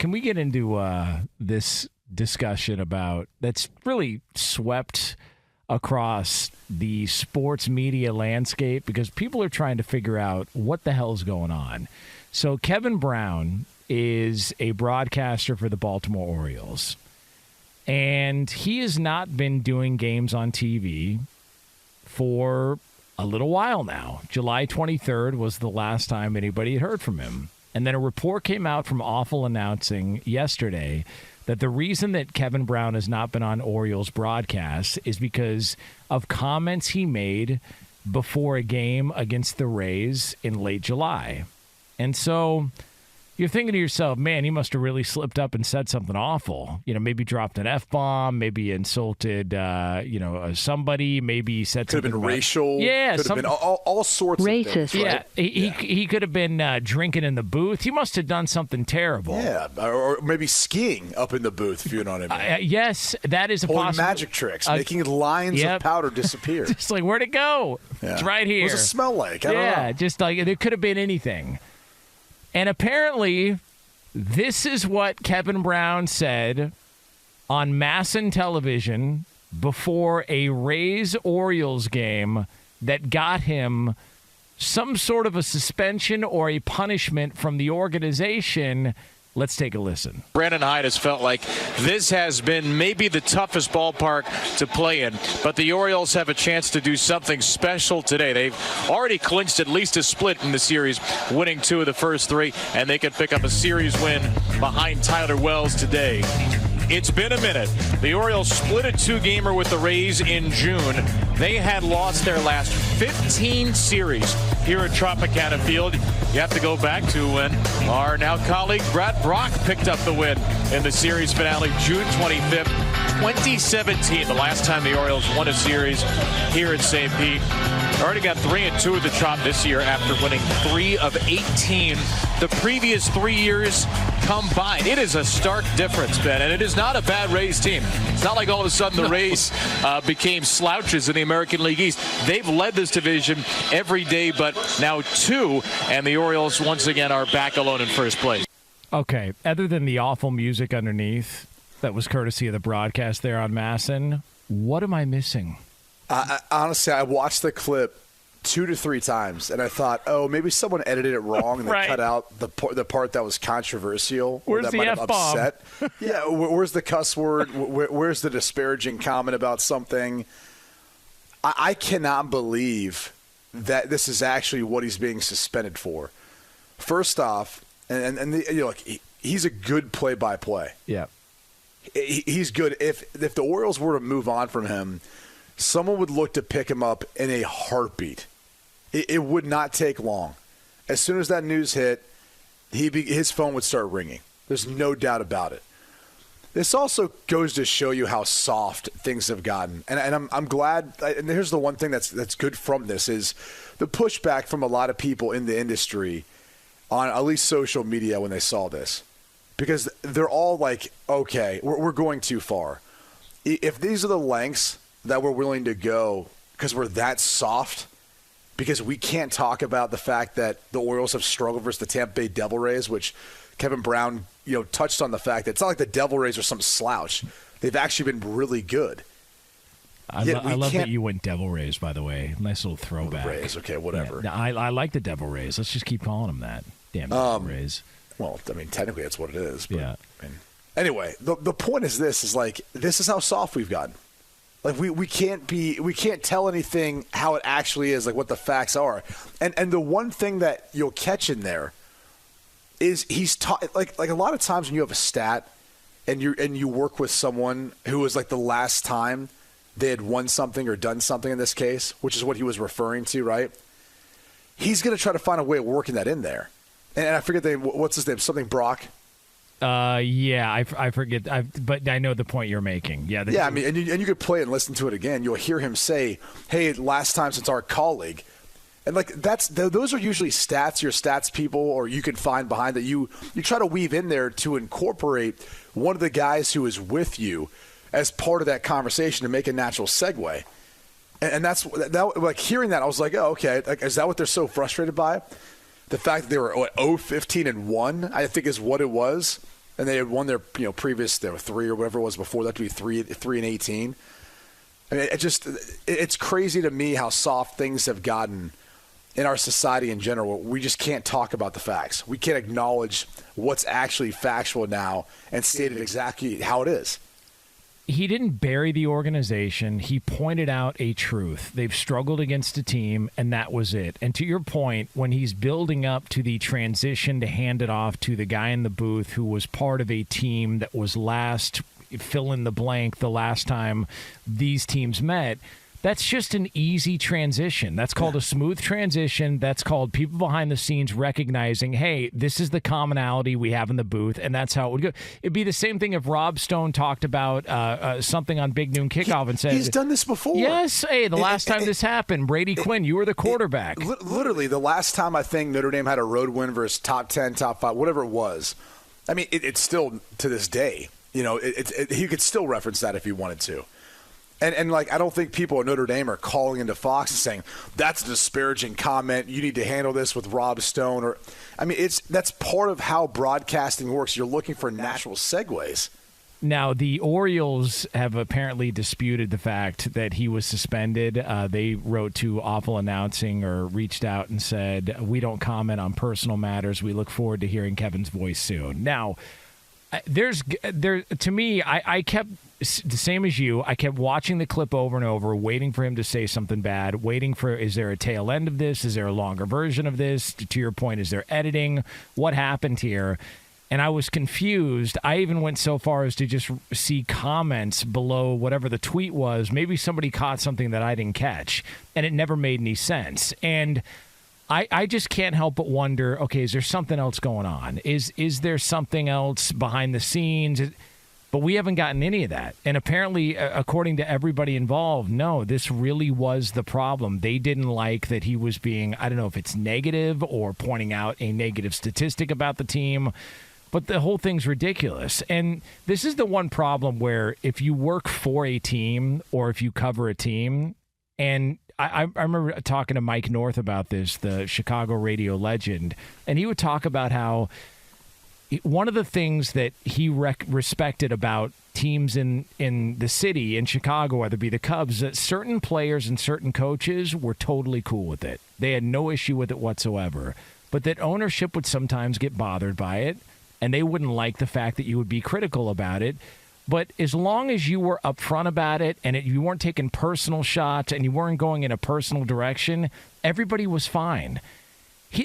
can we get into this discussion about that's really swept across the sports media landscape because people are trying to figure out what the hell's going on. So Kevin Brown is a broadcaster for the Baltimore Orioles, and he has not been doing games on TV for a little while now. July 23rd was the last time anybody had heard from him. And then a report came out from Awful Announcing yesterday that the reason that Kevin Brown has not been on Orioles broadcasts is because of comments he made before a game against the Rays in late July. And so you're thinking to yourself, man, he must have really slipped up and said something awful. Maybe dropped an F-bomb, maybe insulted, somebody, maybe said something. Could have been racial. Yeah. Could have been all sorts racist. of things. Right? Yeah. He could have been drinking in the booth. He must have done something terrible. Yeah. Or maybe skiing up in the booth, if you know what I mean. Yes, that is a Pulling possibility. magic tricks, making lines of powder disappear. Just like, where'd it go? Yeah. It's right here. What does it smell like? I don't know. Just like there could have been anything. And apparently, this is what Kevin Brown said on MASN television before a Rays-Orioles game that got him some sort of a suspension or a punishment from the organization. Let's take a listen. Brandon Hyde has felt like this has been maybe the toughest ballpark to play in, but the Orioles have a chance to do something special today. They've already clinched at least a split in the series, winning 2 of the first 3, and they could pick up a series win behind Tyler Wells today. It's been a minute. The Orioles split a 2-gamer with the Rays in June. They had lost their last 15 series here at Tropicana Field. You have to go back to when our now colleague Brad Brock picked up the win in the series finale June 25th, 2017, the last time the Orioles won a series here at St. Pete. Already got 3-2 at the Trop this year after winning 3 of 18 the previous 3 years combined. It is a stark difference, Ben, and it is not a bad Rays team. It's not like all of a sudden the Rays became slouches in the American League East. They've led this division every day but now 2, and the Orioles once again are back alone in first place. Okay, other than the awful music underneath that was courtesy of the broadcast there on MASN, what am I missing? Honestly, I watched the clip 2 to 3 times, and I thought, oh, maybe someone edited it wrong and they cut out the part that was controversial. Where's that the might have F-bomb? upset. Yeah, where's the cuss word? Where's the disparaging comment about something? I cannot believe that this is actually what he's being suspended for. First off, he's a good play-by-play. Yeah. He's good. If the Orioles were to move on from him, someone would look to pick him up in a heartbeat. It would not take long. As soon as that news hit, his phone would start ringing. There's no doubt about it. This also goes to show you how soft things have gotten. And I'm glad – and here's the one thing that's good from this is the pushback from a lot of people in the industry on at least social media when they saw this. Because they're all like, okay, we're going too far. If these are the lengths that we're willing to go because we're that soft, because we can't talk about the fact that the Orioles have struggled versus the Tampa Bay Devil Rays, which Kevin Brown, touched on the fact that it's not like the Devil Rays are some slouch. They've actually been really good. I love that you went Devil Rays, by the way. Nice little throwback. Rays, okay, whatever. Yeah, I like the Devil Rays. Let's just keep calling them that. Damn Devil Rays. Well, I mean, technically that's what it is. But, yeah. Anyway, the point is this is how soft we've gotten. Like we can't tell anything how it actually is, like what the facts are. And the one thing that you'll catch in there is he's like a lot of times when you have a stat and you work with someone who was like the last time they had won something or done something in this case, which is what he was referring to, right? He's going to try to find a way of working that in there. And I forget what's his name, something Brock. Yeah, I forget, but I know the point you're making. Yeah, I mean, and you could play it and listen to it again. You'll hear him say, "Hey, last time since our colleague," and like those are usually stats your stats people, or you can find behind that you try to weave in there to incorporate one of the guys who is with you as part of that conversation to make a natural segue. And that's like hearing that, I was like, oh, okay, like, is that what they're so frustrated by? The fact that they were 0-15-1, I think, is what it was. and they had won their previous 3 or whatever it was before that to be 3-18. I mean, it's crazy to me how soft things have gotten in our society in general. We just can't talk about the facts. We can't acknowledge what's actually factual now and state it exactly how it is. He didn't bury the organization. He pointed out a truth. They've struggled against a team, and that was it. And to your point, when he's building up to the transition to hand it off to the guy in the booth who was part of a team that was last, fill in the blank, the last time these teams met, that's just an easy transition. That's called a smooth transition. That's called people behind the scenes recognizing, hey, this is the commonality we have in the booth, and that's how it would go. It'd be the same thing if Rob Stone talked about something on Big Noon Kickoff and said, he's done this before. Yes, hey, the last time this happened, Brady Quinn, you were the quarterback. Literally, the last time I think Notre Dame had a road win versus top 10, top 5, whatever it was. I mean, it's still to this day. He could still reference that if he wanted to. And I don't think people at Notre Dame are calling into Fox and saying, that's a disparaging comment. You need to handle this with Rob Stone. That's part of how broadcasting works. You're looking for natural segues. Now, the Orioles have apparently disputed the fact that he was suspended. They wrote to Awful Announcing or reached out and said, we don't comment on personal matters. We look forward to hearing Kevin's voice soon. Now, to me, I kept the same as you. I kept watching the clip over and over, waiting for him to say something bad, waiting for, is there a tail end of this? Is there a longer version of this? To your point, is there editing? What happened here? And I was confused. I even went so far as to just see comments below whatever the tweet was. Maybe somebody caught something that I didn't catch, and it never made any sense. And I just can't help but wonder, okay, is there something else going on? Is there something else behind the scenes? But we haven't gotten any of that. And apparently, according to everybody involved, no, this really was the problem. They didn't like that he was being, I don't know if it's negative or pointing out a negative statistic about the team, but the whole thing's ridiculous. And this is the one problem where if you work for a team or if you cover a team, and I remember talking to Mike North about this, the Chicago radio legend, and he would talk about how one of the things that he respected about teams in the city, in Chicago, whether it be the Cubs, that certain players and certain coaches were totally cool with it. They had no issue with it whatsoever. But that ownership would sometimes get bothered by it, and they wouldn't like the fact that you would be critical about it. But as long as you were upfront about it and you weren't taking personal shots and you weren't going in a personal direction, everybody was fine.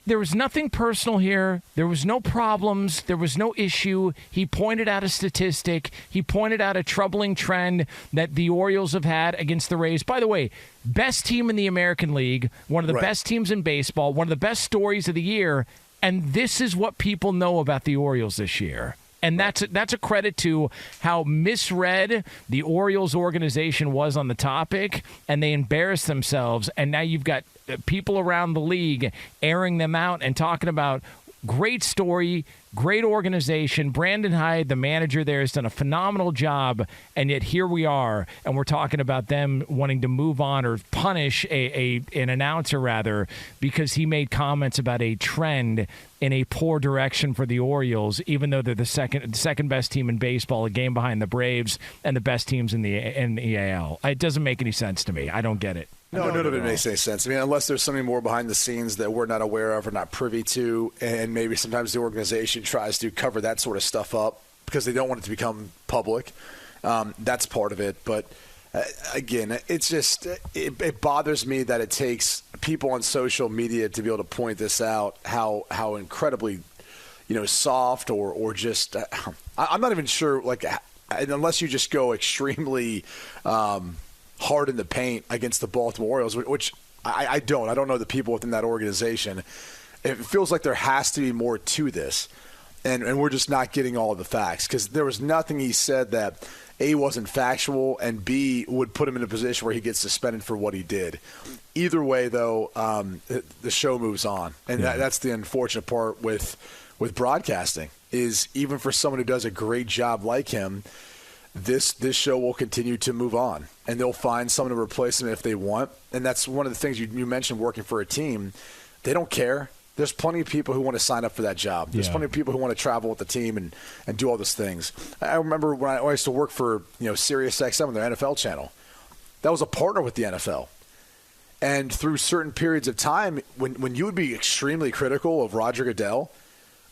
There was nothing personal here. There was no problems. There was no issue. He pointed out a statistic. He pointed out a troubling trend that the Orioles have had against the Rays. By the way, best team in the American League, one of the best teams in baseball, one of the best stories of the year, and this is what people know about the Orioles this year. And that's a credit to how misread the Orioles organization was on the topic, and they embarrassed themselves. And now you've got people around the league airing them out and talking about great story, great organization. Brandon Hyde, the manager there, has done a phenomenal job, and yet here we are, and we're talking about them wanting to move on or punish an announcer, rather, because he made comments about a trend in a poor direction for the Orioles, even though they're the second best team in baseball, a game behind the Braves, and the best teams in the AL. It doesn't make any sense to me. I don't get it. No, none of it makes any sense. I mean, unless there's something more behind the scenes that we're not aware of or not privy to, and maybe sometimes the organization tries to cover that sort of stuff up because they don't want it to become public. That's part of it. But, again, it's just it bothers me that it takes people on social media to be able to point this out, how incredibly, soft or just I'm not even sure, unless you just go extremely hard in the paint against the Baltimore Orioles, which I don't. I don't know the people within that organization. It feels like there has to be more to this, and we're just not getting all of the facts because there was nothing he said that A, wasn't factual, and B, would put him in a position where he gets suspended for what he did. Either way, though, the show moves on, and that's the unfortunate part with broadcasting is even for someone who does a great job like him, this show will continue to move on, and they'll find someone to replace him if they want. And that's one of the things you mentioned, working for a team. They don't care. There's plenty of people who want to sign up for that job. There's plenty of people who want to travel with the team and do all those things. I remember when I used to work for Sirius XM on their NFL channel. That was a partner with the NFL. And through certain periods of time, when you would be extremely critical of Roger Goodell,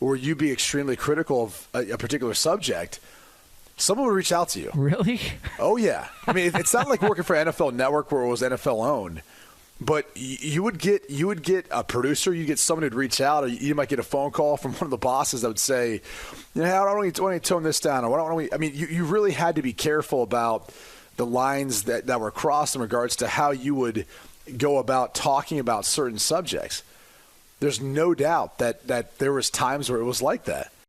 or you'd be extremely critical of a particular subject, someone would reach out to you. Really? Oh, yeah. I mean, it's not like working for NFL Network where it was NFL owned. But you would get a producer, you get someone who'd reach out, or you might get a phone call from one of the bosses that would say, how do we tone this down? Or why don't we? I mean, you really had to be careful about the lines that were crossed in regards to how you would go about talking about certain subjects. There's no doubt that there was times where it was like that.